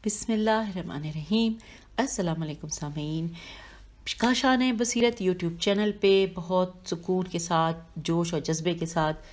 بسم اللہ الرحمن الرحیم۔ السلام علیکم سامعین، کاشان بصیرت یوٹیوب چینل پہ بہت سکون کے ساتھ، جوش اور جذبے کے ساتھ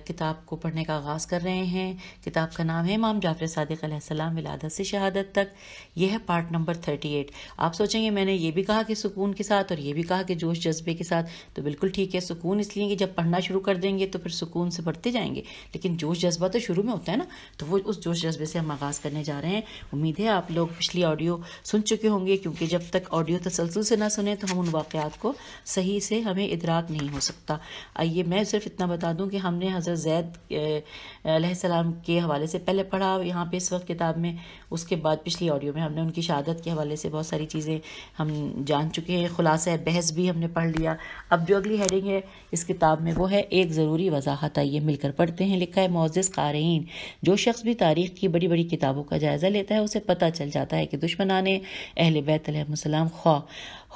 کتاب کو پڑھنے کا آغاز کر رہے ہیں۔ کتاب کا نام ہے امام جعفر صادق علیہ السلام ولادت سے شہادت تک۔ یہ ہے پارٹ نمبر 38۔ آپ سوچیں گے میں نے یہ بھی کہا کہ سکون کے ساتھ اور یہ بھی کہا کہ جوش جذبے کے ساتھ، تو بالکل ٹھیک ہے۔ سکون اس لیے کہ جب پڑھنا شروع کر دیں گے تو پھر سکون سے پڑھتے جائیں گے، لیکن جوش جذبہ تو شروع میں ہوتا ہے نا، تو وہ اس جوش جذبے سے ہم آغاز کرنے جا رہے ہیں۔ امید ہے آپ لوگ پچھلی آڈیو سن چکے ہوں گے، کیونکہ جب تک آڈیو تسلسل سے نہ سنیں تو ہم ان واقعات کو صحیح سے ہمیں ادراک نہیں ہو سکتا۔ آئیے میں صرف اتنا بتا دوں کہ ہم نے حضرت زید علیہ السلام کے حوالے سے پہلے پڑھا یہاں پہ اس وقت کتاب میں، اس کے بعد پچھلی آڈیو میں ہم نے ان کی شہادت کے حوالے سے بہت ساری چیزیں ہم جان چکے ہیں، خلاصہ بحث بھی ہم نے پڑھ لیا۔ اب جو اگلی ہیڈنگ ہے اس کتاب میں وہ ہے ایک ضروری وضاحت۔ آئیے مل کر پڑھتے ہیں۔ لکھا ہے معزز قارئین، جو شخص بھی تاریخ کی بڑی بڑی کتابوں کا جائزہ لیتا ہے اسے پتہ چل جاتا ہے کہ دشمنان اہل بیت علیہ السلام خواہ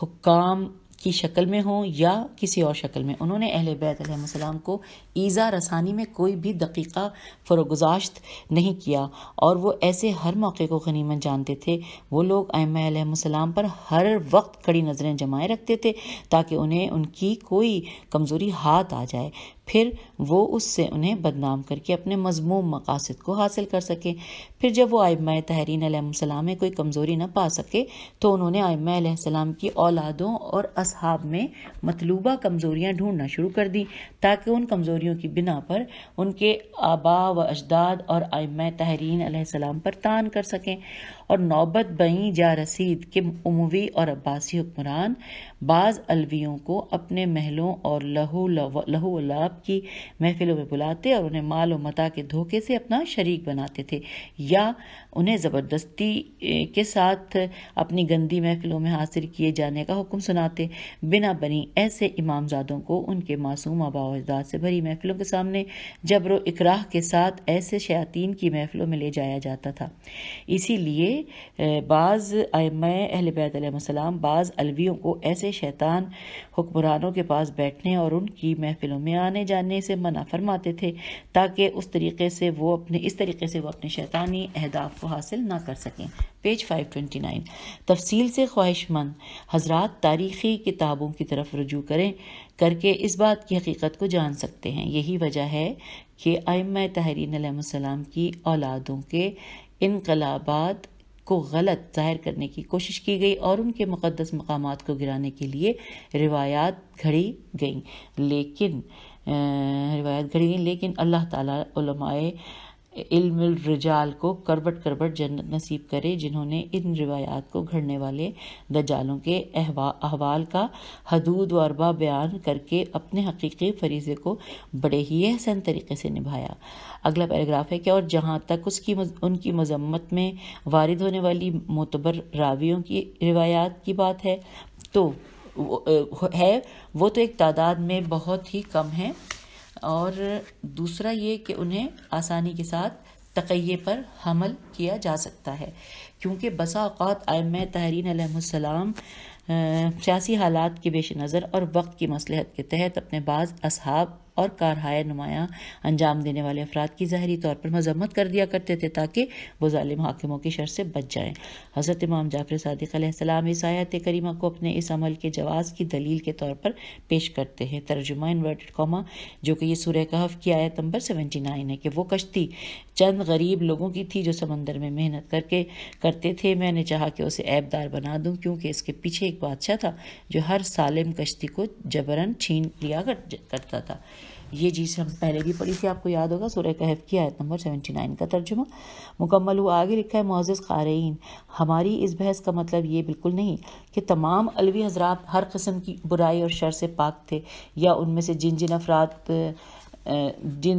حکام کی شکل میں ہوں یا کسی اور شکل میں، انہوں نے اہل بیت علیہ السلام کو ایذا رسانی میں کوئی بھی دقیقہ فروگزاشت نہیں کیا، اور وہ ایسے ہر موقع کو غنیمت جانتے تھے۔ وہ لوگ ائمہ علیہ السلام پر ہر وقت کڑی نظریں جمائے رکھتے تھے تاکہ انہیں ان کی کوئی کمزوری ہاتھ آ جائے، پھر وہ اس سے انہیں بدنام کر کے اپنے مذموم مقاصد کو حاصل کر سکیں۔ پھر جب وہ ائمہ طاہرین علیہ السلام میں کوئی کمزوری نہ پا سکے تو انہوں نے ائمہ علیہ السلام کی اولادوں اور اصحاب میں مطلوبہ کمزوریاں ڈھونڈنا شروع کر دی تاکہ ان کمزوریوں کی بنا پر ان کے آباء و اجداد اور ائمہ طاہرین علیہ السلام پر طعن کر سکیں، اور نوبت بئیں جا رسید کہ اموی اور عباسی حکمران بعض الویوں کو اپنے محلوں اور لہو و لعب کی محفلوں میں بلاتے اور انہیں مال و متاع کے دھوکے سے اپنا شریک بناتے تھے، یا انہیں زبردستی کے ساتھ اپنی گندی محفلوں میں حاضر کیے جانے کا حکم سناتے۔ بنا بنی ایسے امام زادوں کو ان کے معصوم آباء و اجداد سے بھری محفلوں کے سامنے جبر و اکراہ کے ساتھ ایسے شیاطین کی محفلوں میں لے جایا جاتا تھا۔ اسی لیے بعض ائمہ اہل بیت علیہ السلام بعض الویوں کو ایسے شیطان حکمرانوں کے پاس بیٹھنے اور ان کی محفلوں میں آنے جانے سے منع فرماتے تھے تاکہ اس طریقے سے وہ اپنے شیطانی اہداف کو حاصل نہ کر سکیں۔ پیج 529۔ تفصیل سے خواہش مند حضرات تاریخی کتابوں کی طرف رجوع کر کے اس بات کی حقیقت کو جان سکتے ہیں۔ یہی وجہ ہے کہ ائمہ طاہرین علیہ السلام کی اولادوں کے انقلابات کو غلط ظاہر کرنے کی کوشش کی گئی اور ان کے مقدس مقامات کو گرانے کے لیے روایات گھڑی گئیں، لیکن اللہ تعالیٰ علماء علم الرجال کو کروٹ کروٹ جنت نصیب کرے، جنہوں نے ان روایات کو گھڑنے والے دجالوں کے احوال کا حدود و اربا بیان کر کے اپنے حقیقی فریضے کو بڑے ہی احسن طریقے سے نبھایا۔ اگلا پیراگراف ہے کہ اور جہاں تک ان کی مذمت میں وارد ہونے والی معتبر راویوں کی روایات کی بات ہے تو وہ تو ایک تعداد میں بہت ہی کم ہے، اور دوسرا یہ کہ انہیں آسانی کے ساتھ تقیہ پر حمل کیا جا سکتا ہے، کیونکہ بسا اوقات ائمہ طاہرین علیہ السلام سیاسی حالات کے پیش نظر اور وقت کی مصلحت کے تحت اپنے بعض اصحاب اور کارہائے نمایاں انجام دینے والے افراد کی ظاہری طور پر مذمت کر دیا کرتے تھے تاکہ وہ ظالم حاکموں کی شر سے بچ جائیں۔ حضرت امام جعفر صادق علیہ السلام اس آیت کریمہ کو اپنے اس عمل کے جواز کی دلیل کے طور پر پیش کرتے ہیں۔ ترجمہ انورٹڈ کاما، جو کہ یہ سورہ کہف کی آیت نمبر 79 ہے، کہ وہ کشتی چند غریب لوگوں کی تھی جو سمندر میں محنت کرتے تھے، میں نے چاہا کہ اسے عیب دار بنا دوں، کیونکہ اس کے پیچھے ایک بادشاہ تھا جو ہر سالم کشتی کو جبراً چھین لیا کرتا تھا۔ یہ چیز ہم پہلے بھی پڑھی تھی، آپ کو یاد ہوگا، سورہ کہف کی آیت نمبر 79 کا ترجمہ مکمل ہوا۔ آگے لکھا ہے معزز قارئین، ہماری اس بحث کا مطلب یہ بالکل نہیں کہ تمام علوی حضرات ہر قسم کی برائی اور شر سے پاک تھے، یا ان میں سے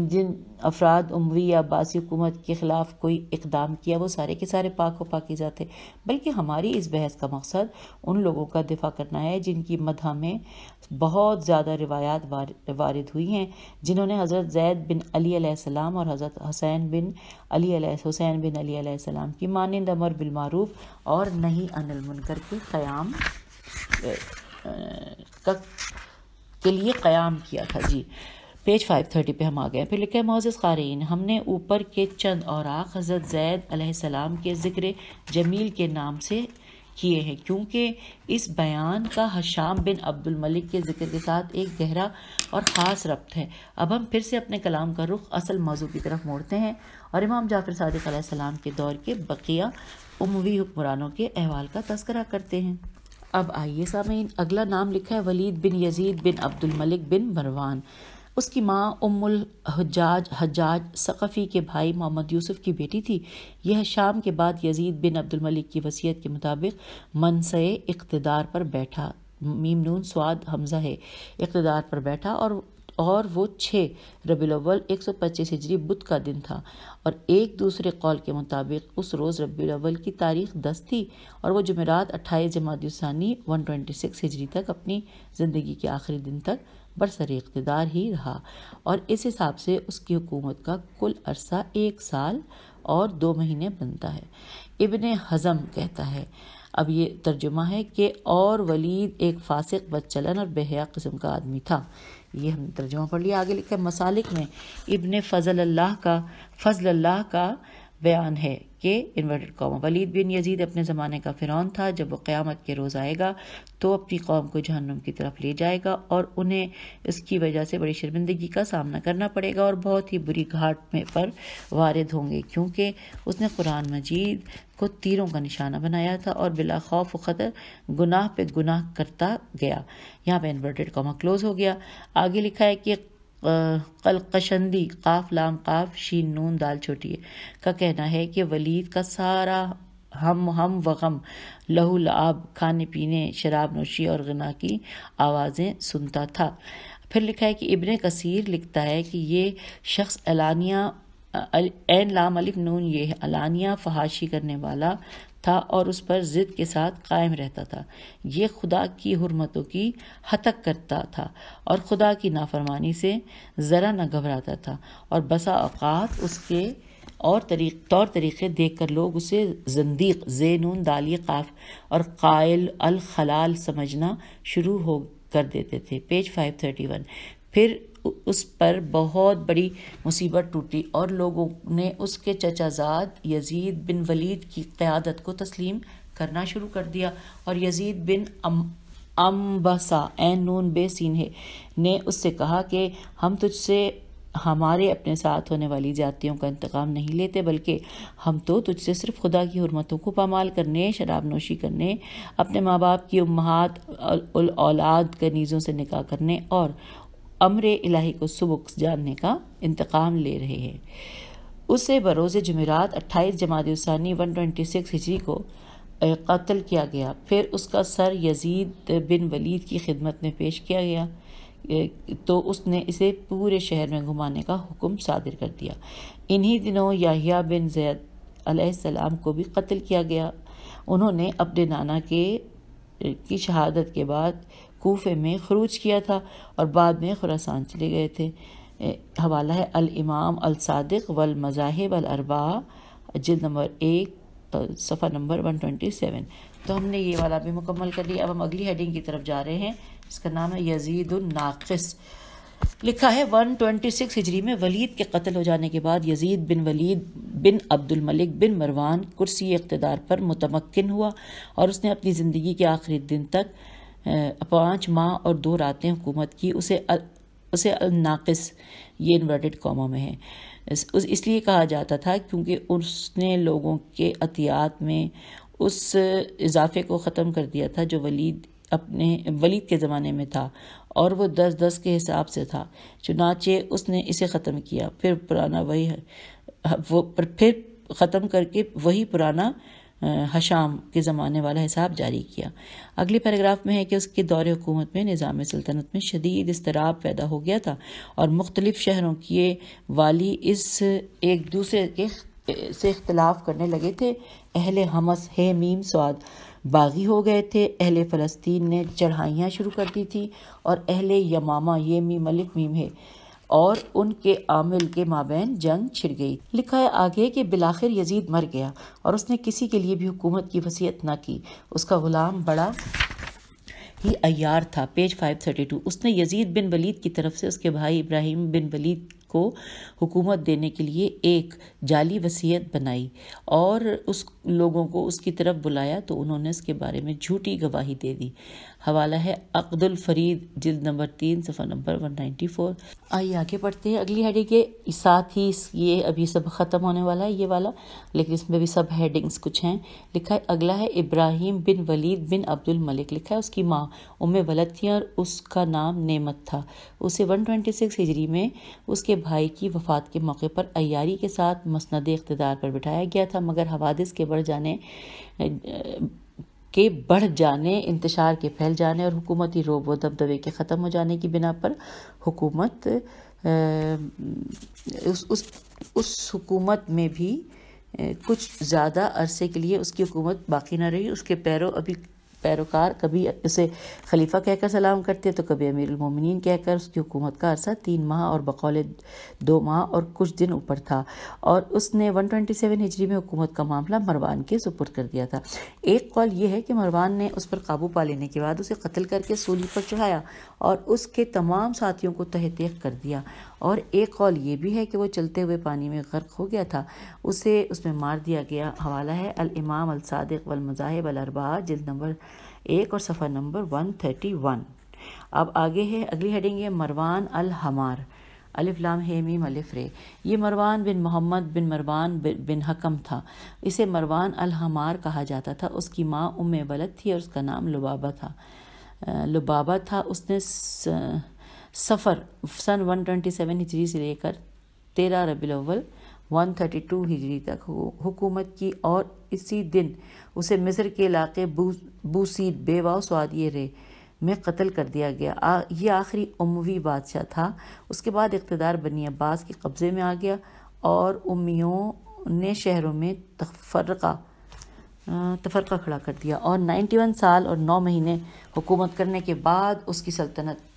جن افراد اموی یا عباسی حکومت کے خلاف کوئی اقدام کیا وہ سارے کے سارے پاک و پاکیزہ تھے، بلکہ ہماری اس بحث کا مقصد ان لوگوں کا دفاع کرنا ہے جن کی مدح میں بہت زیادہ روایات وارد ہوئی ہیں، جنہوں نے حضرت زید بن علی علیہ السلام اور حضرت حسین بن علی علیہ السلام کی مانند امر بالمعروف اور نہی عن المنکر کے قیام کے لیے قیام کیا تھا۔ جی پیج 530 پہ ہم آ گئے. پھر لکھا ہے معزز قارئین، ہم نے اوپر کے چند اوراق حضرت زید علیہ السلام کے ذکر جمیل کے نام سے کیے ہیں کیونکہ اس بیان کا ہشام بن عبد الملک کے ذکر کے ساتھ ایک گہرا اور خاص ربط ہے. اب ہم پھر سے اپنے کلام کا رخ اصل موضوع کی طرف موڑتے ہیں اور امام جعفر صادق علیہ السلام کے دور کے بقیہ اموی حکمرانوں کے احوال کا تذکرہ کرتے ہیں. اب آئیے سامعین، اگلا نام لکھا ہے ولید بن یزید بن عبد الملک بن مروان. اس کی ماں ام الحجاج حجاج ثقفی کے بھائی محمد یوسف کی بیٹی تھی. یہ شام کے بعد یزید بن عبد الملک کی وصیت کے مطابق منصع اقتدار پر بیٹھا. میم نون صاد حمزہ ہے. اقتدار پر بیٹھا اور وہ 6 ربیع الاول 125 ہجری بدھ کا دن تھا اور ایک دوسرے قول کے مطابق اس روز ربیع الاول کی تاریخ 10 تھی اور وہ جمعرات 28 جمادی الثانی 126 ہجری تک اپنی زندگی کے آخری دن تک برسر اقتدار ہی رہا اور اس حساب سے اس کی حکومت کا کل عرصہ 1 سال اور 2 مہینے بنتا ہے. ابن حزم کہتا ہے، اب یہ ترجمہ ہے کہ اور ولید ایک فاسق بدچلن اور بے حیا قسم کا آدمی تھا. یہ ہم نے ترجمہ پڑھ لیا. آگے لکھا ہے مسالک میں ابن فضل اللہ کا بیان ہے کہ انورٹڈ کاما ولید بن یزید اپنے زمانے کا فرعون تھا. جب وہ قیامت کے روز آئے گا تو اپنی قوم کو جہنم کی طرف لے جائے گا اور انہیں اس کی وجہ سے بڑی شرمندگی کا سامنا کرنا پڑے گا اور بہت ہی بری گھاٹ میں پر وارد ہوں گے کیونکہ اس نے قرآن مجید کو تیروں کا نشانہ بنایا تھا اور بلا خوف و خطر گناہ پہ گناہ کرتا گیا. یہاں پہ انورٹڈ کاما کلوز ہو گیا. آگے لکھا ہے کہ قلقشندی قاف لام قاف شین نون دال چھوٹی ہے کا کہنا ہے کہ ولید کا سارا ہم و غم لہو لعاب کھانے پینے شراب نوشی اور غنا کی آوازیں سنتا تھا. پھر لکھا ہے کہ ابن کثیر لکھتا ہے کہ یہ شخص علانیہ عین لام الف نون یہ علانیہ فحاشی کرنے والا تھا اور اس پر ضد کے ساتھ قائم رہتا تھا. یہ خدا کی حرمتوں کی ہتک کرتا تھا اور خدا کی نافرمانی سے ذرا نہ گھبراتا تھا اور بسا اوقات اس کے اور طور طریقے دیکھ کر لوگ اسے زندیق زینون دالی قاف اور قائل الخلال سمجھنا شروع ہو کر دیتے تھے. پیج 531. پھر اس پر بہت بڑی مصیبت ٹوٹی اور لوگوں نے اس کے چچا زاد یزید بن ولید کی قیادت کو تسلیم کرنا شروع کر دیا اور یزید بن امبسا عین نون بے سین ہے نے اس سے کہا کہ ہم تجھ سے ہمارے اپنے ساتھ ہونے والی زیادتیوں کا انتقام نہیں لیتے بلکہ ہم تو تجھ سے صرف خدا کی حرمتوں کو پامال کرنے شراب نوشی کرنے اپنے ماں باپ کی امہات اولاد کنیزوں سے نکاح کرنے اور امر الہی کو سبک جاننے کا انتقام لے رہے ہیں. اسے بروز جمعرات 28 جمادی الثانی 126 ہجری کو قتل کیا گیا. پھر اس کا سر یزید بن ولید کی خدمت میں پیش کیا گیا تو اس نے اسے پورے شہر میں گھمانے کا حکم صادر کر دیا. انہی دنوں یحییٰ بن زید علیہ السلام کو بھی قتل کیا گیا. انہوں نے اپنے نانا کی شہادت کے بعد کوفے میں خروج کیا تھا اور بعد میں خراسان چلے گئے تھے. حوالہ ہے الامام الصادق والمذاہب الاربعہ جلد نمبر 1 صفحہ نمبر 127. تو ہم نے یہ والا بھی مکمل کر لیا. اب ہم اگلی ہیڈنگ کی طرف جا رہے ہیں. اس کا نام ہے یزید الناقص. لکھا ہے 126 ہجری میں ولید کے قتل ہو جانے کے بعد یزید بن ولید بن عبد الملک بن مروان کرسی اقتدار پر متمکن ہوا اور اس نے اپنی زندگی کے آخری دن تک 5 ماہ اور 2 راتیں حکومت کی. اسے الناقص یہ انورٹڈ کاما میں ہے اس لیے کہا جاتا تھا کیونکہ اس نے لوگوں کے عطیات میں اس اضافے کو ختم کر دیا تھا جو ولید کے زمانے میں تھا اور وہ 10 کے حساب سے تھا. چنانچہ اس نے اسے ختم کیا پھر ختم کر کے وہی پرانا ہشام کے زمانے والا حساب جاری کیا. اگلی پیراگراف میں ہے کہ اس کے دور حکومت میں نظام سلطنت میں شدید اضطراب پیدا ہو گیا تھا اور مختلف شہروں کے والی ایک دوسرے سے اختلاف کرنے لگے تھے. اہل حمص ہے میم سواد باغی ہو گئے تھے. اہل فلسطین نے چڑھائیاں شروع کر دی تھی اور اہل یمامہ یہ میم الف میم ہے اور ان کے عامل کے مابین جنگ چھڑ گئی. لکھا ہے آگے کہ بالآخر یزید مر گیا اور اس نے کسی کے لیے بھی حکومت کی وصیت نہ کی. اس کا غلام بڑا یہ عیار تھا۔ پیج 532۔ اس نے یزید بن ولید کی طرف سے اس کے بھائی ابراہیم بن ولید کو حکومت دینے کے لیے ایک جعلی وصیت بنائی اور اس لوگوں کو اس کی طرف بلایا تو انہوں نے اس کے بارے میں جھوٹی گواہی دے دی۔ حوالہ ہے عقد الفرید جلد نمبر 3 صفحہ نمبر 194۔ آئیے آگے پڑھتے ہیں اگلی ہیڈنگ کے ساتھ ہی یہ ابھی سب ختم ہونے والا ہے یہ والا، لیکن اس میں بھی سب ہیڈنگز کچھ ہیں۔ لکھا ہے اگلا ہے ابراہیم بن ولید بن عبد الملک۔ لکھا ہے اس کی ماں ولد تھی اور اس کا نام نعمت تھا۔ اسے 126 ہجری میں اس کے بھائی کی وفات کے موقع پر عیاری کے ساتھ مسند اقتدار پر بٹھایا گیا تھا، مگر حوادث کے بڑھ جانے، انتشار کے پھیل جانے اور حکومتی روب و دبدبے کے ختم ہو جانے کی بنا پر حکومت اس حکومت میں بھی کچھ زیادہ عرصے کے لیے اس کی حکومت باقی نہ رہی۔ اس کے پیروکار کبھی اسے خلیفہ کہہ کر سلام کرتے تو کبھی امیر المومنین کہہ کر۔ اس کی حکومت کا عرصہ 3 ماہ اور بقول 2 ماہ اور کچھ دن اوپر تھا، اور اس نے 127 ہجری میں حکومت کا معاملہ مروان کے سپرد کر دیا تھا۔ ایک قول یہ ہے کہ مروان نے اس پر قابو پا لینے کے بعد اسے قتل کر کے سولی پر چڑھایا اور اس کے تمام ساتھیوں کو تہہ تیغ کر دیا، اور ایک قول یہ بھی ہے کہ وہ چلتے ہوئے پانی میں غرق ہو گیا تھا، اسے اس میں مار دیا گیا۔ حوالہ ہے الامام الصادق والمذاہب الاربعہ جلد نمبر 1 اور صفحہ نمبر 131۔ اب آگے ہے اگلی ہیڈنگ ہے مروان الحمار، الف لام ہے میم الف رے۔ یہ مروان بن محمد بن مروان بن حکم تھا، اسے مروان الحمار کہا جاتا تھا۔ اس کی ماں ولد تھی اور اس کا نام لبابہ تھا۔ اس نے سفر سن 127 ہجری سے لے کر 13 ربیع الاول 132 ہجری تک حکومت کی، اور اسی دن اسے مصر کے علاقے بوسید بیواؤ سعودی رے میں قتل کر دیا گیا۔ یہ آخری اموی بادشاہ تھا۔ اس کے بعد اقتدار بنی عباس کے قبضے میں آ گیا اور امیوں نے شہروں میں تفرقہ کھڑا کر دیا، اور 91 سال اور 9 مہینے حکومت کرنے کے بعد اس کی سلطنت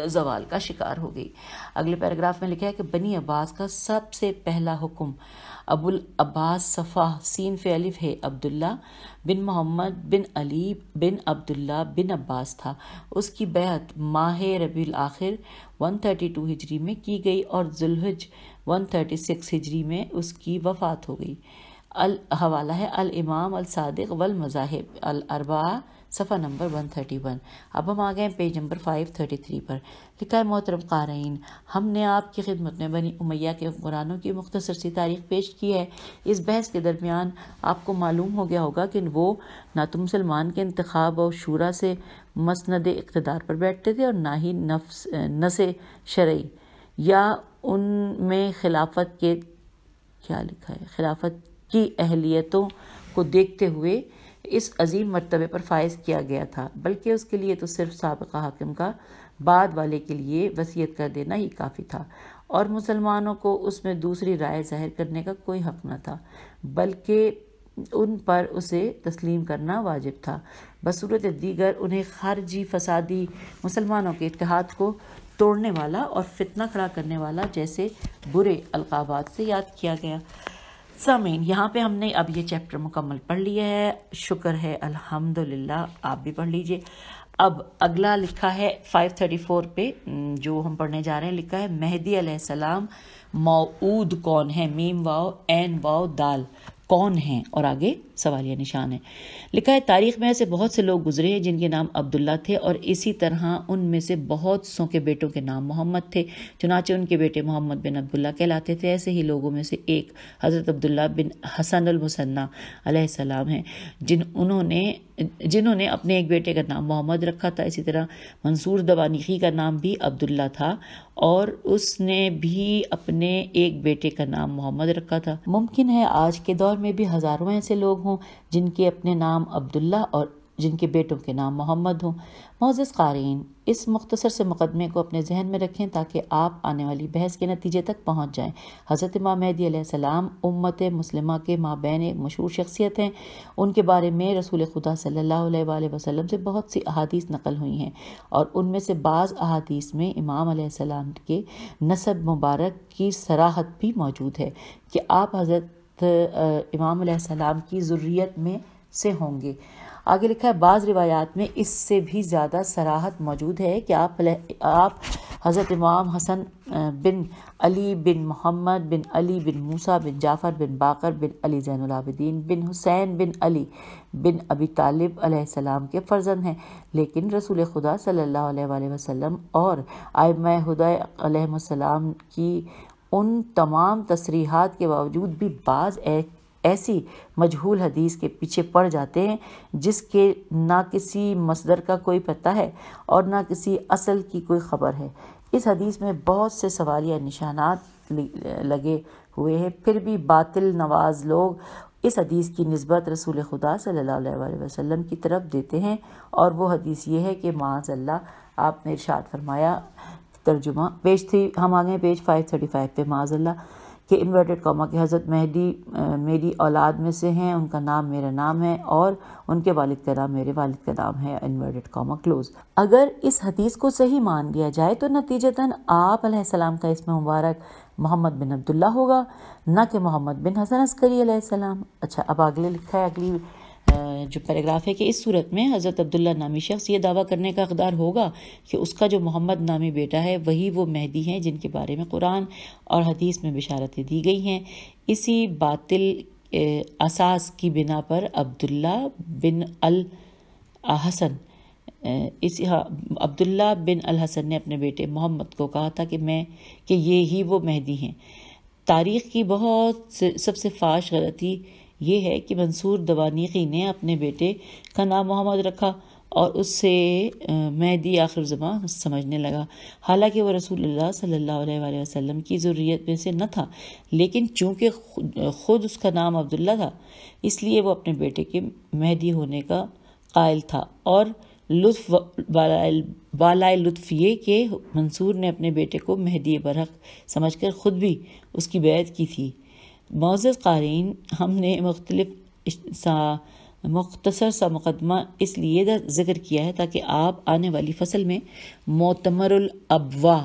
زوال کا شکار ہو گئی۔ اگلے پیراگراف میں لکھا ہے کہ بنی عباس کا سب سے پہلا حکم ابو العباس صفح سین فی الف ہے عبداللہ بن محمد بن علی بن عبداللہ بن عباس تھا۔ اس کی بیعت ماہ ربیع الاخر 132 ہجری میں کی گئی اور ذوالحج 136 ہجری میں اس کی وفات ہو گئی۔ حوالہ ہے الامام الصادق والمذاہب الاربعہ صفحہ نمبر 131۔ اب ہم آ گئے پیج نمبر 533 پر۔ لکھا ہے محترم قارئین، ہم نے آپ کی خدمت میں بنی امیہ کے حکمرانوں کی مختصر سی تاریخ پیش کی ہے۔ اس بحث کے درمیان آپ کو معلوم ہو گیا ہوگا کہ وہ نہ تو مسلمان کے انتخاب و شورا سے مسند اقتدار پر بیٹھتے تھے اور نہ ہی نس شرعی یا ان میں خلافت کی اہلیتوں کو دیکھتے ہوئے اس عظیم مرتبے پر فائز کیا گیا تھا، بلکہ اس کے لیے تو صرف سابقہ حاکم کا بعد والے کے لیے وصیت کر دینا ہی کافی تھا، اور مسلمانوں کو اس میں دوسری رائے ظاہر کرنے کا کوئی حق نہ تھا، بلکہ ان پر اسے تسلیم کرنا واجب تھا۔ بصورت دیگر انہیں خارجی فسادی مسلمانوں کے اتحاد کو توڑنے والا اور فتنہ کھڑا کرنے والا جیسے برے القابات سے یاد کیا گیا۔ سامعین، یہاں پہ ہم نے اب یہ چیپٹر مکمل پڑھ لیا ہے، شکر ہے الحمدللہ، آپ بھی پڑھ لیجئے۔ اب اگلا لکھا ہے 534 پہ جو ہم پڑھنے جا رہے ہیں، لکھا ہے مہدی علیہ السلام موعود کون ہے؟ میم واو عین واو دال، کون ہیں؟ اور آگے سوالیہ نشان ہے۔ لکھا ہے تاریخ میں ایسے بہت سے لوگ گزرے ہیں جن کے نام عبداللہ تھے، اور اسی طرح ان میں سے بہت سوں کے بیٹوں کے نام محمد تھے، چنانچہ ان کے بیٹے محمد بن عبداللہ کہلاتے تھے۔ ایسے ہی لوگوں میں سے ایک حضرت عبداللہ بن حسن المثنی علیہ السلام ہیں جنہوں نے اپنے ایک بیٹے کا نام محمد رکھا تھا۔ اسی طرح منصور دوانیخی کا نام بھی عبداللہ تھا اور اس نے بھی اپنے ایک بیٹے کا نام محمد رکھا تھا۔ ممکن ہے آج کے دور میں بھی ہزاروں ایسے لوگ ہوں جن کے اپنے نام عبداللہ اور جن کے بیٹوں کے نام محمد ہوں۔ معزز قارئین، اس مختصر سے مقدمے کو اپنے ذہن میں رکھیں تاکہ آپ آنے والی بحث کے نتیجے تک پہنچ جائیں۔ حضرت امام مہدی علیہ السلام امت مسلمہ کے مابین ایک مشہور شخصیت ہیں۔ ان کے بارے میں رسول خدا صلی اللہ علیہ وآلہ وسلم سے بہت سی احادیث نقل ہوئی ہیں، اور ان میں سے بعض احادیث میں امام علیہ السلام کے نسب مبارک کی صراحت بھی موجود ہے کہ آپ حضرت امام علیہ السلام کی ذریت میں سے ہوں گے۔ آگے لکھا ہے بعض روایات میں اس سے بھی زیادہ صراحت موجود ہے کہ آپ حضرت امام حسن بن علی بن محمد بن علی بن موسیٰ بن جعفر بن باقر بن علی زین العابدین بن حسین بن علی بن ابی طالب علیہ السلام کے فرزند ہیں، لیکن رسول خدا صلی اللہ علیہ وآلہ وسلم اور ائمہ ہدی علیہم السلام کی ان تمام تصریحات کے باوجود بھی بعض ایسی مجہول حدیث کے پیچھے پڑ جاتے ہیں جس کے نہ کسی مصدر کا کوئی پتہ ہے اور نہ کسی اصل کی کوئی خبر ہے۔ اس حدیث میں بہت سے سوالیہ نشانات لگے ہوئے ہیں، پھر بھی باطل نواز لوگ اس حدیث کی نسبت رسول خدا صلی اللہ علیہ وآلہ وسلم کی طرف دیتے ہیں، اور وہ حدیث یہ ہے کہ معاذ اللہ آپ نے ارشاد فرمایا، ترجمہ ہم آگے پیج 535 پہ، معاذ اللہ کہ انورٹڈ کاما کہ حضرت مہدی میری اولاد میں سے ہیں، ان کا نام میرا نام ہے اور ان کے والد کا نام میرے والد کا نام ہے، انورٹڈ کاما کلوز۔ اگر اس حدیث کو صحیح مان لیا جائے تو نتیجتاً آپ علیہ السلام کا اسم مبارک محمد بن عبداللہ ہوگا، نہ کہ محمد بن حسن عسکری علیہ السلام۔ اچھا، اب آگے لکھا ہے اگلی جو پیراگراف ہے کہ اس صورت میں حضرت عبداللہ نامی شخص یہ دعویٰ کرنے کا حقدار ہوگا کہ اس کا جو محمد نامی بیٹا ہے وہی وہ مہدی ہیں جن کے بارے میں قرآن اور حدیث میں بشارتیں دی گئی ہیں۔ اسی باطل اساس کی بنا پر عبداللہ بن الحسن نے اپنے بیٹے محمد کو کہا تھا کہ یہ ہی وہ مہدی ہیں۔ تاریخ کی سب سے فاش غلطی یہ ہے کہ منصور دوانیقی نے اپنے بیٹے کا نام محمد رکھا اور اس سے مہدی آخر زمان سمجھنے لگا، حالانکہ وہ رسول اللہ صلی اللہ علیہ وآلہ وسلم کی ذریت میں سے نہ تھا، لیکن چونکہ خود اس کا نام عبداللہ تھا اس لیے وہ اپنے بیٹے کے مہدی ہونے کا قائل تھا، اور بالائے لطف یہ کہ منصور نے اپنے بیٹے کو مہدی برحق سمجھ کر خود بھی اس کی بیعت کی تھی۔ معزز قارئین، ہم نے مختصر سا مقدمہ اس لیے ذکر کیا ہے تاکہ آپ آنے والی فصل میں معتمر الابواء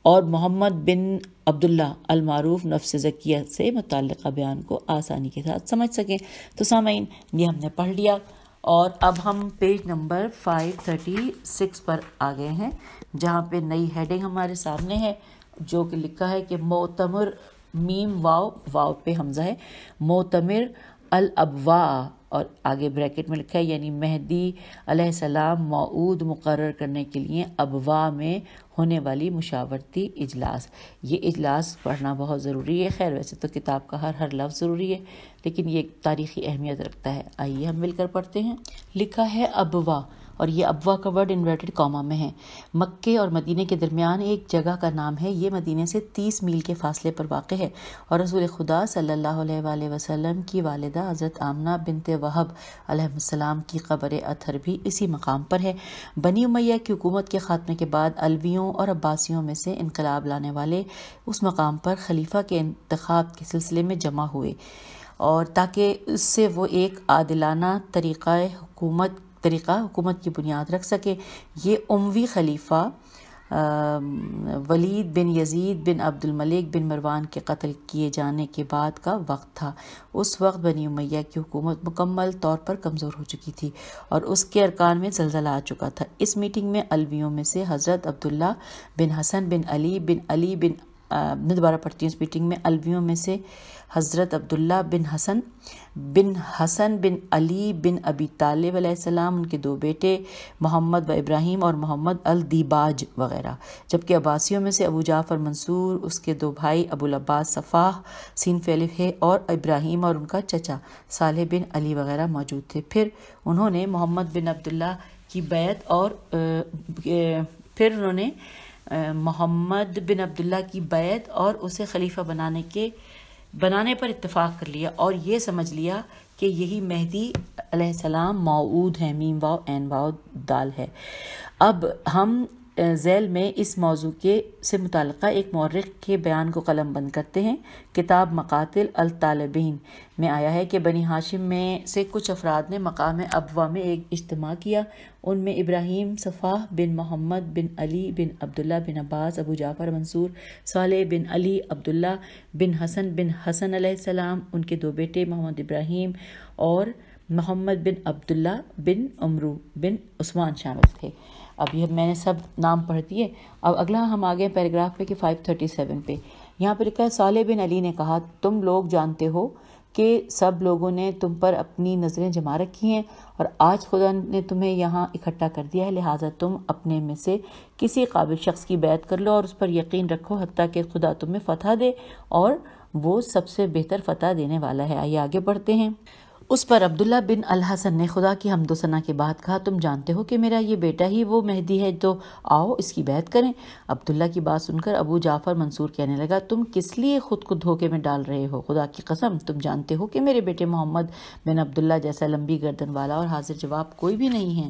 اور محمد بن عبداللہ المعروف نفس زکیہ سے متعلقہ بیان کو آسانی کے ساتھ سمجھ سکیں۔ تو سامعین، یہ ہم نے پڑھ لیا، اور اب ہم پیج نمبر 536 پر آ گئے ہیں، جہاں پہ نئی ہیڈنگ ہمارے سامنے ہے جو کہ لکھا ہے کہ معتمر میم واو پہ حمزہ ہے، معتمر الابواء، اور آگے بریکٹ میں لکھا ہے یعنی مہدی علیہ السلام موعود مقرر کرنے کے لیے ابواء میں ہونے والی مشاورتی اجلاس۔ یہ اجلاس پڑھنا بہت ضروری ہے۔ خیر ویسے تو کتاب کا ہر لفظ ضروری ہے، لیکن یہ ایک تاریخی اہمیت رکھتا ہے۔ آئیے ہم مل کر پڑھتے ہیں۔ لکھا ہے ابواء، اور یہ ابوا کا ورڈ انورٹڈ کاما میں ہے، مکے اور مدینے کے درمیان ایک جگہ کا نام ہے۔ یہ مدینے سے 30 میل کے فاصلے پر واقع ہے، اور رسول خدا صلی اللہ علیہ وآلہ وسلم کی والدہ حضرت آمنہ بنت وہب علیہ السلام کی قبر اطہر بھی اسی مقام پر ہے۔ بنی امیہ کی حکومت کے خاتمے کے بعد علویوں اور عباسیوں میں سے انقلاب لانے والے اس مقام پر خلیفہ کے انتخاب کے سلسلے میں جمع ہوئے، اور تاکہ اس سے وہ ایک عادلانہ طریقہ حکومت کی بنیاد رکھ سکے۔ یہ اموی خلیفہ ولید بن یزید بن عبد الملک بن مروان کے قتل کیے جانے کے بعد کا وقت تھا۔ اس وقت بنی امیہ کی حکومت مکمل طور پر کمزور ہو چکی تھی اور اس کے ارکان میں زلزلہ آ چکا تھا۔ اس میٹنگ میں علویوں میں سے حضرت عبداللہ بن حسن بن علی دوبارہ پڑھتی ہوں۔ اس میٹنگ میں علویوں میں سے حضرت عبداللہ بن حسن بن علی بن ابی طالب علیہ السلام، ان کے 2 بیٹے محمد و ابراہیم اور محمد الدیباج وغیرہ، جبکہ عباسیوں میں سے ابو جعفر منصور، اس کے 2 بھائی ابو العباس صفاح صنف الف ہے اور ابراہیم، اور ان کا چچا صالح بن علی وغیرہ موجود تھے۔ پھر انہوں نے محمد بن عبداللہ کی بیعت اور اسے خلیفہ بنانے پر اتفاق کر لیا، اور یہ سمجھ لیا کہ یہی مہدی علیہ السلام موعود ہے۔ میم واو عین واو دال ہے۔ اب ہم ذیل میں اس موضوع سے متعلقہ ایک مورخ کے بیان کو قلم بند کرتے ہیں۔ کتاب مقاتل الطالبین میں آیا ہے کہ بنی ہاشم میں سے کچھ افراد نے مقام ابوا میں ایک اجتماع کیا۔ ان میں ابراہیم صفاح بن محمد بن علی بن عبداللہ بن عباس، ابو جعفر منصور، صالح بن علی، عبداللہ بن حسن علیہ السلام، ان کے 2 بیٹے محمد ابراہیم اور محمد بن عبداللہ بن عمرو بن عثمان شامل تھے۔ اب یہ میں نے سب نام پڑھ دیے۔ اب اگلا ہم آگئے پیراگراف پہ کہ 537 پہ یہاں پہ لکھا ہے صالح بن علی نے کہا تم لوگ جانتے ہو کہ سب لوگوں نے تم پر اپنی نظریں جما رکھی ہیں اور آج خدا نے تمہیں یہاں اکٹھا کر دیا ہے، لہٰذا تم اپنے میں سے کسی قابل شخص کی بیعت کر لو اور اس پر یقین رکھو حتیٰ کہ خدا تمہیں فتح دے، اور وہ سب سے بہتر فتح دینے والا ہے۔ آئیے آگے بڑھتے ہیں۔ اس پر عبداللہ بن الحسن نے خدا کی حمد و ثنا کے بعد کہا تم جانتے ہو کہ میرا یہ بیٹا ہی وہ مہدی ہے، تو آؤ اس کی بیعت کریں۔ عبداللہ کی بات سن کر ابو جعفر منصور کہنے لگا تم کس لیے خود کو دھوکے میں ڈال رہے ہو؟ خدا کی قسم تم جانتے ہو کہ میرے بیٹے محمد بن عبداللہ جیسا لمبی گردن والا اور حاضر جواب کوئی بھی نہیں ہے۔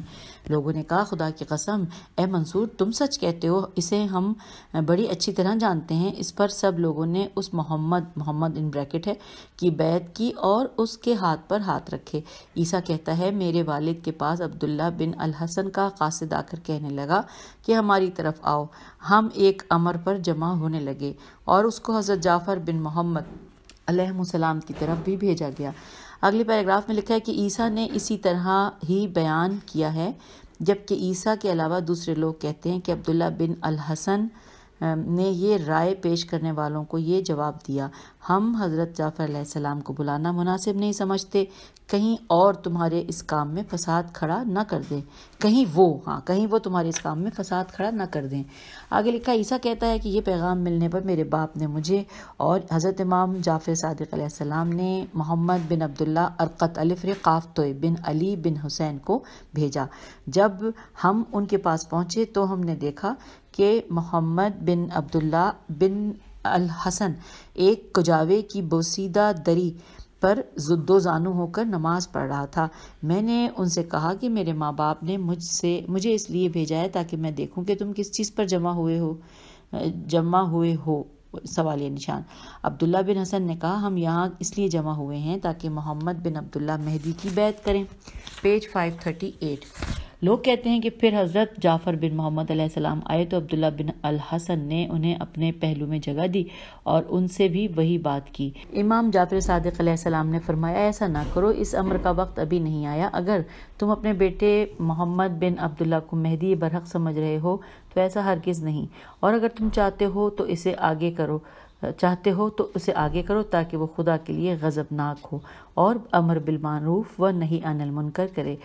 لوگوں نے کہا خدا کی قسم اے منصور تم سچ کہتے ہو، اسے ہم بڑی اچھی طرح جانتے ہیں۔ اس پر سب لوگوں نے اس محمد ان بریکٹ ہے کی بیعت کی اور اس کے ہاتھ پر ہاتھ رکھے۔ عیسیٰ کہتا ہے میرے والد کے پاس عبداللہ بن الحسن کا قاصد آ کر کہنے لگا کہ ہماری طرف آؤ۔ ہم ایک امر پر جمع ہونے لگے اور اس کو حضرت جعفر بن محمد علیہ السلام کی طرف بھی بھیجا گیا۔ اگلے پیراگراف میں لکھا ہے کہ عیسیٰ نے اسی طرح ہی بیان کیا ہے، جبکہ عیسیٰ کے علاوہ دوسرے لوگ کہتے ہیں کہ عبداللہ بن الحسن نے یہ رائے پیش کرنے والوں کو یہ جواب دیا ہم حضرت جعفر علیہ السلام کو بلانا مناسب نہیں سمجھتے، کہیں اور تمہارے اس کام میں فساد کھڑا نہ کر دیں، کہیں وہ تمہارے اس کام میں فساد کھڑا نہ کر دیں۔ آگے لکھا عیسیٰ کہتا ہے کہ یہ پیغام ملنے پر میرے باپ نے مجھے اور حضرت امام جعفر صادق علیہ السلام نے محمد بن عبداللہ ارقط الف ر قاف توئے بن علی بن حسین کو بھیجا۔ جب ہم ان کے پاس پہنچے تو ہم نے دیکھا کہ محمد بن عبداللہ بن الحسن ایک کجاوے کی بوسیدہ دری پر دو زانو ہو کر نماز پڑھ رہا تھا۔ میں نے ان سے کہا کہ میرے ماں باپ نے مجھے اس لیے بھیجا ہے تاکہ میں دیکھوں کہ تم کس چیز پر جمع ہوئے ہو سوالیہ نشان۔ عبداللہ بن حسن نے کہا ہم یہاں اس لیے جمع ہوئے ہیں تاکہ محمد بن عبداللہ مہدی کی بیعت کریں۔ پیج 538 لوگ کہتے ہیں کہ پھر حضرت جعفر بن محمد علیہ السلام آئے تو عبداللہ بن الحسن نے انہیں اپنے پہلو میں جگہ دی اور ان سے بھی وہی بات کی۔ امام جعفر صادق علیہ السلام نے فرمایا ایسا نہ کرو، اس امر کا وقت ابھی نہیں آیا۔ اگر تم اپنے بیٹے محمد بن عبداللہ کو مہدی برحق سمجھ رہے ہو تو ایسا ہرگز نہیں، اور اگر تم چاہتے ہو تو اسے آگے کرو تاکہ وہ خدا کے لیے غضبناک ہو اور امر بالمعروف و نہی عن المنکر کرے۔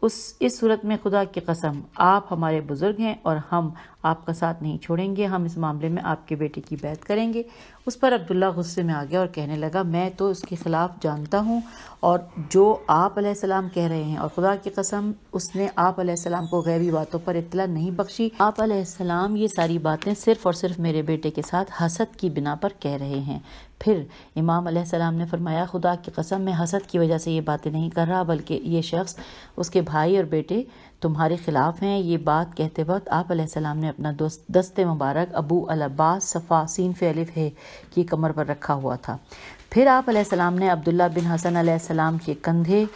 اس صورت میں خدا کی قسم آپ ہمارے بزرگ ہیں اور ہم آپ کا ساتھ نہیں چھوڑیں گے، ہم اس معاملے میں آپ کے بیٹے کی بیعت کریں گے۔ اس پر عبداللہ غصے میں آ گیا اور کہنے لگا میں تو اس کے خلاف جانتا ہوں اور جو آپ علیہ السلام کہہ رہے ہیں، اور خدا کی قسم اس نے آپ علیہ السلام کو غیبی باتوں پر اطلاع نہیں بخشی۔ آپ علیہ السلام یہ ساری باتیں صرف اور صرف میرے بیٹے کے ساتھ حسد کی بنا پر کہہ رہے ہیں۔ پھر امام علیہ السلام نے فرمایا خدا کی قسم میں حسد کی وجہ سے یہ باتیں نہیں کر رہا، بلکہ یہ شخص اس کے بھائی اور بیٹے تمہارے خلاف ہیں۔ یہ بات کہتے وقت آپ علیہ السلام نے اپنا دست مبارک ابو العباس صفا سین فی الف ہے کی کمر پر رکھا ہوا تھا۔ پھر آپ علیہ السلام نے عبداللہ بن حسن علیہ السلام کے کندھے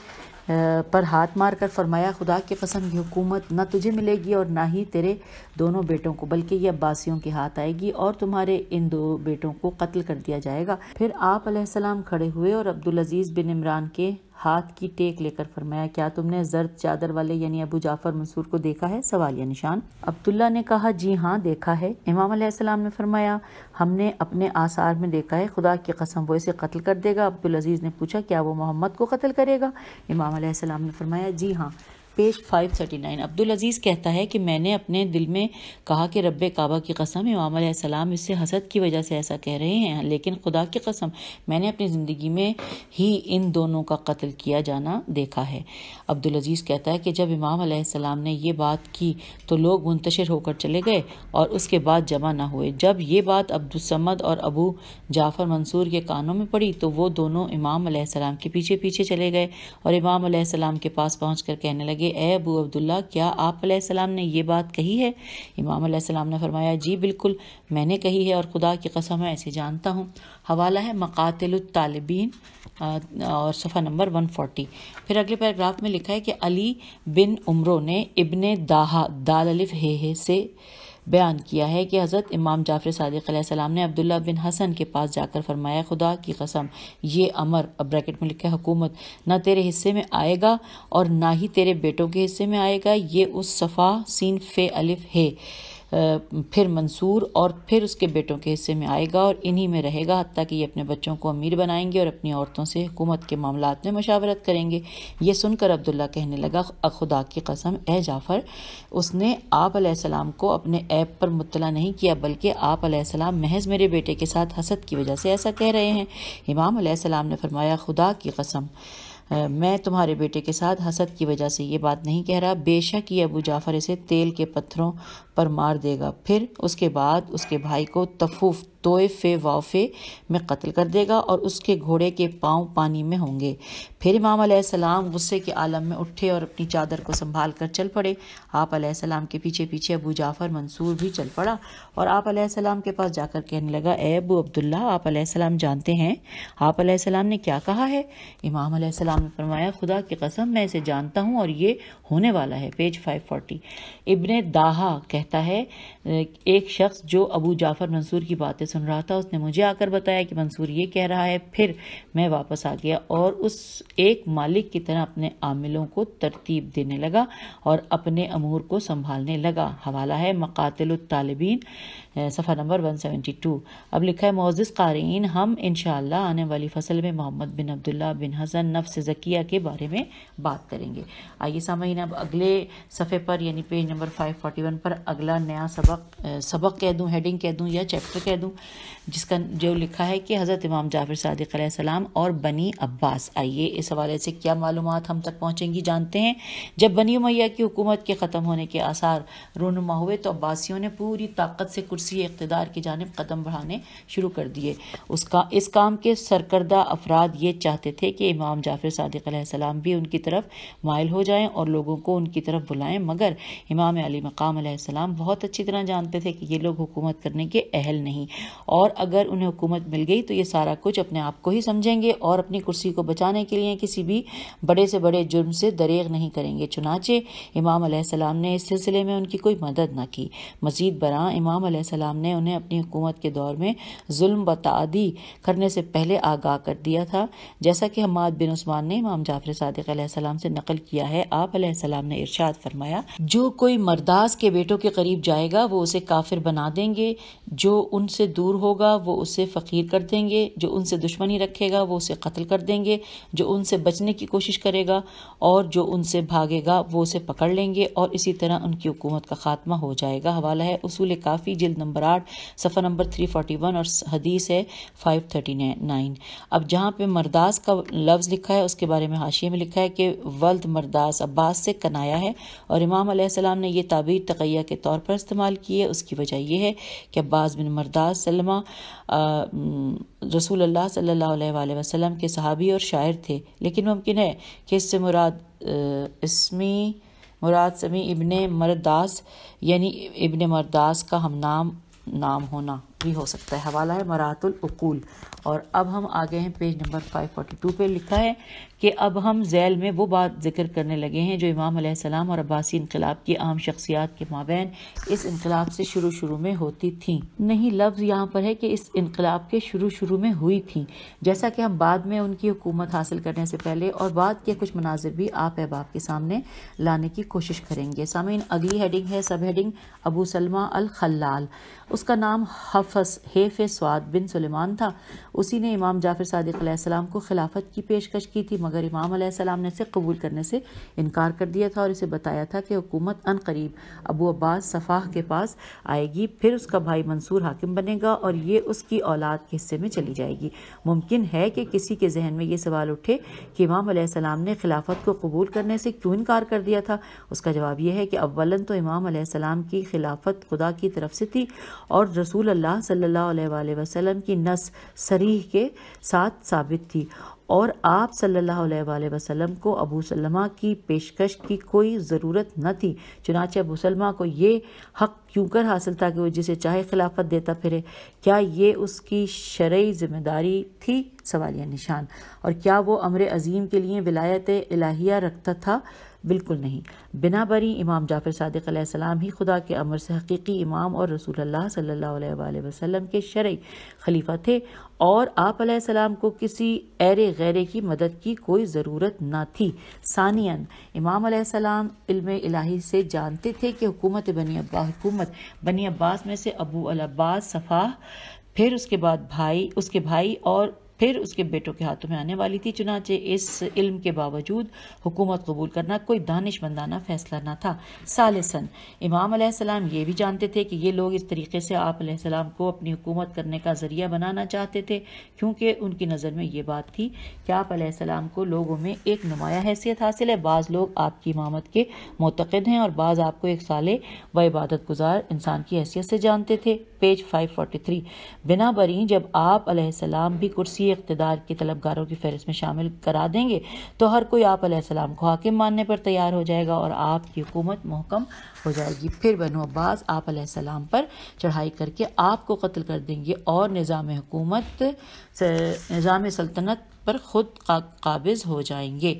پر ہاتھ مار کر فرمایا خدا کی قسم یہ حکومت نہ تجھے ملے گی اور نہ ہی تیرے دونوں بیٹوں کو، بلکہ یہ عباسیوں کے ہاتھ آئے گی اور تمہارے ان دو بیٹوں کو قتل کر دیا جائے گا۔ پھر آپ علیہ السلام کھڑے ہوئے اور عبدالعزیز بن عمران کے ہاتھ کی ٹیک لے کر فرمایا کیا تم نے زرد چادر والے یعنی ابو جعفر منصور کو دیکھا ہے؟ سوالیہ نشان۔ عبداللہ نے کہا جی ہاں دیکھا ہے۔ امام علیہ السلام نے فرمایا ہم نے اپنے آثار میں دیکھا ہے، خدا کی قسم وہ اسے قتل کر دے گا۔ عبدالعزیز نے پوچھا کیا وہ محمد کو قتل کرے گا؟ امام علیہ السلام نے فرمایا جی ہاں۔ پیج 539 عبدالعزیز کہتا ہے کہ میں نے اپنے دل میں کہا کہ رب کعبہ کی قسم امام علیہ السلام اس سے حسد کی وجہ سے ایسا کہہ رہے ہیں، لیکن خدا کی قسم میں نے اپنی زندگی میں ہی ان دونوں کا قتل کیا جانا دیکھا ہے۔ عبدالعزیز کہتا ہے کہ جب امام علیہ السلام نے یہ بات کی تو لوگ منتشر ہو کر چلے گئے اور اس کے بعد جمع نہ ہوئے۔ جب یہ بات عبدالصمد اور ابو جعفر منصور کے کانوں میں پڑی تو وہ دونوں امام علیہ السلام کے پیچھے پیچھے چلے گئے اور امام علیہ السلام کے پاس پہنچ کر کہنے لگے اے ابو عبداللہ کیا آپ علیہ السلام نے یہ بات کہی ہے؟ امام علیہ السلام نے فرمایا جی بالکل میں نے کہی ہے اور خدا کی قسم میں ایسے جانتا ہوں۔ حوالہ ہے مقاتل الطالبین اور صفحہ نمبر 140۔ پھر اگلے پیراگراف میں لکھا ہے کہ علی بن عمرو نے ابن داہا دال الف ہے سے بیان کیا ہے کہ حضرت امام جعفر صادق علیہ السلام نے عبداللہ بن حسن کے پاس جا کر فرمایا خدا کی قسم یہ امر، بریکٹ میں لکھا ہے حکومت، نہ تیرے حصے میں آئے گا اور نہ ہی تیرے بیٹوں کے حصے میں آئے گا، یہ اس صفا سین فے الف ہے، پھر منصور اور پھر اس کے بیٹوں کے حصے میں آئے گا اور انہی میں رہے گا حتیٰ کہ یہ اپنے بچوں کو امیر بنائیں گے اور اپنی عورتوں سے حکومت کے معاملات میں مشاورت کریں گے۔ یہ سن کر عبداللہ کہنے لگا خدا کی قسم اے جعفر، اس نے آپ علیہ السلام کو اپنے عیب پر مطلع نہیں کیا، بلکہ آپ علیہ السلام محض میرے بیٹے کے ساتھ حسد کی وجہ سے ایسا کہہ رہے ہیں۔ امام علیہ السلام نے فرمایا خدا کی قسم میں تمہارے بیٹے کے ساتھ حسد کی وجہ سے یہ بات نہیں کہہ رہا، بے شک یہ ابو جعفر اسے تیل کے پتھروں پر مار دے گا، پھر اس کے بعد اس کے بھائی کو تفوف توئے فے وافے میں قتل کر دے گا اور اس کے گھوڑے کے پاؤں پانی میں ہوں گے۔ پھر امام علیہ السلام غصے کے عالم میں اٹھے اور اپنی چادر کو سنبھال کر چل پڑے۔ آپ علیہ السلام کے پیچھے پیچھے ابو جعفر منصور بھی چل پڑا اور آپ علیہ السلام کے پاس جا کر کہنے لگا اے ابو عبداللہ، آپ علیہ السلام جانتے ہیں آپ علیہ السلام نے کیا کہا ہے؟ امام علیہ السلام نے فرمایا خدا کی قسم میں اسے جانتا ہوں اور یہ ہونے والا ہے۔ پیج 540 ابن داہا کہتا ہے ایک شخص جو ابو جعفر منصور کی باتیں سن رہا تھا اس نے مجھے آ کر بتایا کہ منصور یہ کہہ رہا ہے، پھر میں واپس آ گیا اور اس ایک مالک کی طرح اپنے عاملوں کو ترتیب دینے لگا اور اپنے امور کو سنبھالنے لگا۔ حوالہ ہے مقاتل الطالبین صفحہ نمبر 172۔ اب لکھا ہے معزز قارئین، ہم انشاءاللہ آنے والی فصل میں محمد بن عبداللہ بن حسن نفس زکیہ کے بارے میں بات کریں گے۔ آئیے سامعین اب اگلے صفحے پر یعنی پیج نمبر 541 پر اگلا نیا سبق کہہ دوں، ہیڈنگ کہہ دوں یا چیپٹر کہہ دوں، جس کا جو لکھا ہے کہ حضرت امام جعفر صادق علیہ السلام اور بنی عباس۔ آئیے اس حوالے سے کیا معلومات ہم تک پہنچیں گی جانتے ہیں۔ جب بنی امیہ کی حکومت کے ختم ہونے کے آثار رونما ہوئے تو عباسیوں نے پوری طاقت سے کرسی اقتدار کی جانب قدم بڑھانے شروع کر دیے۔ اس کام کے سرکردہ افراد یہ چاہتے تھے کہ امام جعفر صادق علیہ السلام بھی ان کی طرف مائل ہو جائیں اور لوگوں کو ان کی طرف بلائیں، مگر امام علی مقام علیہ السلام بہت اچھی طرح جانتے تھے کہ یہ لوگ حکومت کرنے کے اہل نہیں، اور اگر انہیں حکومت مل گئی تو یہ سارا کچھ اپنے آپ کو ہی سمجھیں گے اور اپنی کرسی کو بچانے کے لیے کسی بھی بڑے سے بڑے جرم سے دریغ نہیں کریں گے۔ چنانچہ امام علیہ السلام نے اس سلسلے میں ان کی کوئی مدد نہ کی۔ مزید برآں امام علیہ السلام نے انہیں اپنی حکومت کے دور میں ظلم و تعدی کرنے سے پہلے آگاہ کر دیا تھا، جیسا کہ حماد بن عثمان نے امام جعفر صادق علیہ السلام سے نقل کیا ہے۔ آپ علیہ السلام نے ارشاد فرمایا جو کوئی مرداس کے بیٹوں کے قریب جائے گا وہ اسے کافر بنا دیں گے، جو ان سے دور ہوگا وہ اسے فقیر کر دیں گے، جو ان سے دشمنی رکھے گا وہ اسے قتل کر دیں گے، جو ان سے بچنے کی کوشش کرے گا اور جو ان سے بھاگے گا وہ اسے پکڑ لیں گے، اور اسی طرح ان کی حکومت کا خاتمہ ہو جائے گا۔ حوالہ ہے اصول کافی جلد نمبر 8 صفحہ نمبر 341 اور حدیث ہے 539۔ اب جہاں پہ مرداس کا لفظ لکھا ہے اس کے بارے میں حاشیے میں لکھا ہے کہ ولد مرداس عباس سے کنایا ہے، اور امام علیہ السلام نے یہ تعبیر تقیہ کے طور پر استعمال کی ہے۔ اس کی وجہ یہ ہے کہ عباس بن مرداس سلمہ رسول اللہ صلی اللہ علیہ وآلہ وسلم کے صحابی اور شاعر تھے، لیکن ممکن ہے کہ اس سے مراد سمی ابن مرداس یعنی ابن مرداس کا ہم نام ہونا بھی ہو سکتا ہے۔ حوالہ ہے مراۃ العقول۔ اور اب ہم آگے ہیں پیج نمبر 542 پہ لکھا ہے کہ اب ہم ذیل میں وہ بات ذکر کرنے لگے ہیں جو امام علیہ السلام اور عباسی انقلاب کی اہم شخصیات کے مابین اس انقلاب سے شروع میں ہوتی تھیں۔ نہیں، لفظ یہاں پر ہے کہ اس انقلاب کے شروع میں ہوئی تھیں، جیسا کہ ہم بعد میں ان کی حکومت حاصل کرنے سے پہلے اور بعد کے کچھ مناظر بھی آپ احباب کے سامنے لانے کی کوشش کریں گے۔ سامعین اگلی ہیڈنگ ہے سب ہیڈنگ ابو سلمہ الخلال۔ اس کا نام حیف سواد بن سلیمان تھا۔ اسی نے امام جعفر صادق علیہ السلام کو خلافت کی پیشکش کی تھی، مگر امام علیہ السلام نے اسے قبول کرنے سے انکار کر دیا تھا اور اسے بتایا تھا کہ حکومت ان قریب ابو عباس صفاح کے پاس آئے گی، پھر اس کا بھائی منصور حاکم بنے گا اور یہ اس کی اولاد کے حصے میں چلی جائے گی۔ ممکن ہے کہ کسی کے ذہن میں یہ سوال اٹھے کہ امام علیہ السلام نے خلافت کو قبول کرنے سے کیوں انکار کر دیا تھا؟ اس کا جواب یہ ہے کہ اولاً تو امام علیہ السلام کی خلافت خدا کی طرف سے تھی اور رسول اللہ صلی اللہ علیہ وآلہ وسلم کی نص صریح کے ساتھ ثابت تھی، اور آپ صلی اللہ علیہ وآلہ وسلم کو ابو سلمہ کی پیشکش کی کوئی ضرورت نہ تھی۔ چنانچہ ابو سلمہ کو یہ حق کیوں کر حاصل تھا کہ وہ جسے چاہے خلافت دیتا پھرے؟ کیا یہ اس کی شرعی ذمہ داری تھی؟ سوالیہ نشان۔ اور کیا وہ امر عظیم کے لیے ولایت الہیہ رکھتا تھا؟ بالکل نہیں۔ بنا بری امام جعفر صادق علیہ السلام ہی خدا کے امر سے حقیقی امام اور رسول اللہ صلی اللہ علیہ وآلہ وسلم کے شرعی خلیفہ تھے، اور آپ علیہ السلام کو کسی غیرے کی مدد کی کوئی ضرورت نہ تھی۔ ثانیاً، امام علیہ السلام علم الہی سے جانتے تھے کہ حکومت بنی عباس میں سے ابو العباس صفاح، پھر اس کے بھائی اور پھر اس کے بیٹوں کے ہاتھوں میں آنے والی تھی، چنانچہ اس علم کے باوجود حکومت قبول کرنا کوئی دانش مندانہ فیصلہ نہ تھا۔ ثالثاً، امام علیہ السلام یہ بھی جانتے تھے کہ یہ لوگ اس طریقے سے آپ علیہ السلام کو اپنی حکومت کرنے کا ذریعہ بنانا چاہتے تھے، کیونکہ ان کی نظر میں یہ بات تھی کہ آپ علیہ السلام کو لوگوں میں ایک نمایاں حیثیت حاصل ہے، بعض لوگ آپ کی امامت کے معتقد ہیں اور بعض آپ کو ایک صالح و عبادت گزار انسان کی حیثیت سے جانتے تھے۔ پیج 543۔ بنا بری جب آپ علیہ السلام بھی کرسی اقتدار کے طلبگاروں کی فہرست میں شامل کرا دیں گے تو ہر کوئی آپ علیہ السلام کو حاکم ماننے پر تیار ہو جائے گا اور آپ کی حکومت محکم ہو جائے گی۔ پھر بنو عباس آپ علیہ السلام پر چڑھائی کر کے آپ کو قتل کر دیں گے اور نظام سلطنت پر خود قابض ہو جائیں گے۔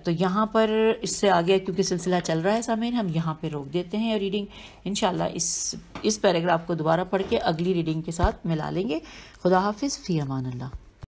تو یہاں پر اس سے آگے کیونکہ سلسلہ چل رہا ہے سامعین، ہم یہاں پہ روک دیتے ہیں اور ریڈنگ انشاءاللہ اس پیراگراف کو دوبارہ پڑھ کے اگلی ریڈنگ کے ساتھ ملا لیں گے۔ خدا حافظ، فی امان اللہ۔